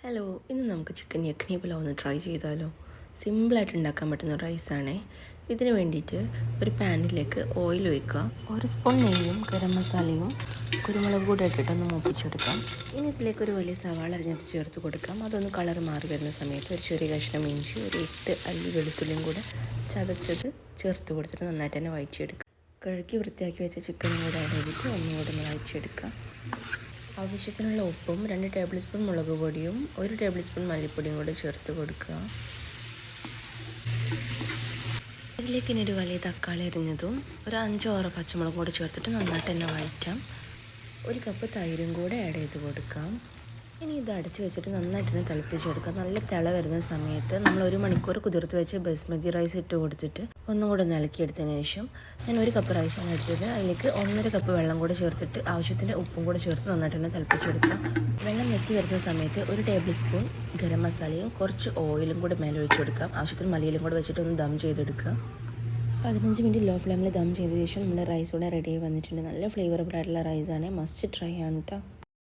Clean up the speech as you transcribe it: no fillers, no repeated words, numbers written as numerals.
Hello, ഇന്ന് നമുക്ക് chicken യഖ്നി pulao ഒന്ന് ട്രൈ ചെയ്താലോ. സിമ്പിളായിട്ട് ഉണ്ടാക്കാൻ പറ്റുന്ന റൈസാണേ. ഇതിന് വേണ്ടിയിട്ട് ഒരു പാനിലേക്ക് ഓയിൽ ഒഴിക്കുക. 1 സ്പൂൺ നെയ്യും ഗരം മസാലയും കുരുമുളക് കൂടെ ഇട്ടിട്ടൊന്ന് മൂപ്പിച്ചെടുക്കാം. ഇനി ഇതിലേക്ക് ഒരു വലിയ സവാള അരിഞ്ഞത് ചേർത്ത് കൊടുക്കാം. അതൊന്ന് കളർ മാറി വരുന്ന സമയത്ത് ഒരു ചെറിയ കഷ്ണം ഇഞ്ചി, ഒരു 8 അല്ലി വെളുത്തുള്ളിയും കൂടെ ചതച്ചത് ചേർത്ത് കൊടുത്തിട്ട് നന്നായിട്ട് തന്നെ വഴറ്റിയെടുക്കുക. കഴുകി വൃത്തിയാക്കി വെച്ച ചിക്കനും കൂടെ ആഡ് ചെയ്തിട്ട് ഒന്നുകൂടെ ഒന്ന് വഴറ്റിയെടുക്കുക. ആവശ്യത്തിനുള്ള ഉപ്പും 2 ടേബിൾ സ്പൂൺ മുളക് പൊടിയും 1 ടേബിൾ സ്പൂൺ മല്ലിപ്പൊടിയും കൂടെ ചേർത്ത് കൊടുക്കുക. ഇതിലേക്ക് ഇനി ഒരു വലിയ തക്കാളി അരിഞ്ഞതും ഒരു 5-6 പച്ചമുളകും കൂടെ ചേർത്തിട്ട് നന്നായിട്ട് തന്നെ വഴറ്റാം. 1 കപ്പ് തൈരും കൂടെ ആഡ് ചെയ്ത് കൊടുക്കാം. ഇനി ഇത് അടച്ച് വെച്ചിട്ട് നന്നായിട്ട് തന്നെ തിളപ്പിച്ചെടുക്കാം. നല്ല തിള വരുന്ന സമയത്ത് നമ്മൾ 1 മണിക്കൂർ കുതിർത്ത് വെച്ച് ബസ്മതി റൈസ് ഇട്ട് കൊടുത്തിട്ട് ഒന്നും കൂടെ ഒന്ന് ഇളക്കിയെടുത്തതിന് ശേഷം ഞാൻ 1 കപ്പ് റൈസാണ് ഇട്ടത്. അതിലേക്ക് 1.5 കപ്പ് വെള്ളം കൂടെ ചേർത്തിട്ട് ആവശ്യത്തിന് ഉപ്പും കൂടെ ചേർത്ത് നന്നായിട്ട് തന്നെ തിളപ്പിച്ചെടുക്കാം. വെള്ളം വെറ്റി വരുന്ന സമയത്ത് 1 ടേബിൾ സ്പൂൺ ഗരം മസാലയും കുറച്ച് ഓയിലും കൂടെ മേലെ ഒഴിച്ച് കൊടുക്കാം. ആവശ്യത്തിന് മല്ലിയിലും കൂടെ വെച്ചിട്ട് ഒന്ന് ദം ചെയ്തെടുക്കുക. 15 മിനിറ്റ് ലോ ഫ്ലെയിമിൽ ദം ചെയ്ത ശേഷം നമ്മുടെ റൈസ് കൂടെ റെഡി ആയി വന്നിട്ടുണ്ട്. നല്ല ഫ്ലേവറബിൾ ആയിട്ടുള്ള റൈസാണ്. മസ്റ്റ് ട്രൈ ആണ് കേട്ടോ.